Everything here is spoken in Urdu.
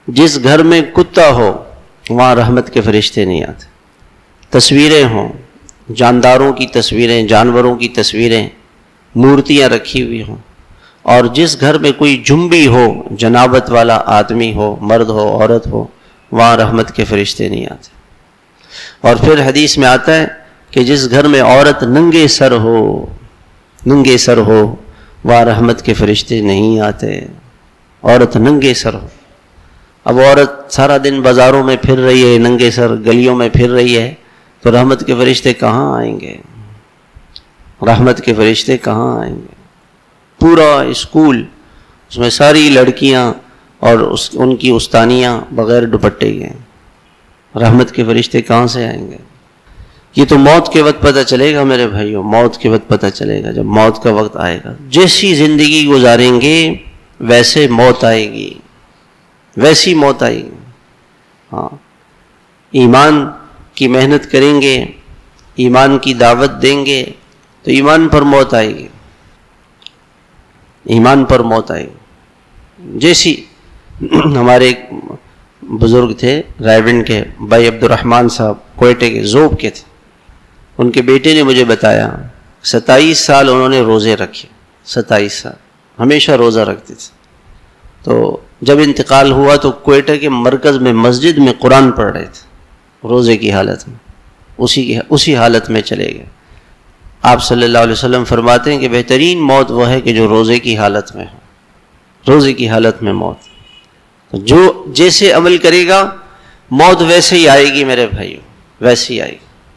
جس گھر میں کتا ہو وہاں رحمت کے فرشتے نہیں آتے. تصویریں ہوں، جانداروں کی تصویریں، جانوروں کی تصویریں، مورتیاں رکھی ہوئی ہوں، اور جس گھر میں کوئی جنبی ہو، جنابت والا آدمی ہو، مرد ہو، عورت ہو، وہاں رحمت کے فرشتے نہیں آتے. اور پھر حدیث میں آتا ہے کہ جس گھر میں عورت ننگے سر ہو وہاں رحمت کے فرشتے نہیں آتے. عورت ننگے سر ہو. اب عورت سارا دن بازاروں میں پھر رہی ہے، ننگے سر گلیوں میں پھر رہی ہے، تو رحمت کے فرشتے کہاں آئیں گے؟ رحمت کے فرشتے کہاں آئیں گے؟ پورا اسکول، اس میں ساری لڑکیاں اور ان کی استانیاں بغیر دوپٹے کے، رحمت کے فرشتے کہاں سے آئیں گے؟ یہ تو موت کے وقت پتہ چلے گا میرے بھائیوں، موت کے وقت پتہ چلے گا، جب موت کا وقت آئے گا. جیسی زندگی گزاریں گے ویسے موت آئے گی، ویسی موت آئے گی. ہاں، ایمان کی محنت کریں گے، ایمان کی دعوت دیں گے تو ایمان پر موت آئے گی، ایمان پر موت آئے گی. جیسی ہمارے ایک بزرگ تھے رائیونڈ کے، بھائی عبد الرحمن صاحب، کوئٹے کے، ذوب کے تھے. ان کے بیٹے نے مجھے بتایا 27 سال انہوں نے روزے رکھے، 27 سال ہمیشہ روزہ رکھتے تھے. تو جب انتقال ہوا تو کوئٹہ کے مرکز میں مسجد میں قرآن پڑھ رہے تھے روزے کی حالت میں، اسی حالت میں چلے گئے. آپ صلی اللہ علیہ وسلم فرماتے ہیں کہ بہترین موت وہ ہے کہ جو روزے کی حالت میں ہو، روزے کی حالت میں موت. تو جو جیسے عمل کرے گا موت ویسے ہی آئے گی میرے بھائیو، ویسے ہی آئے گی.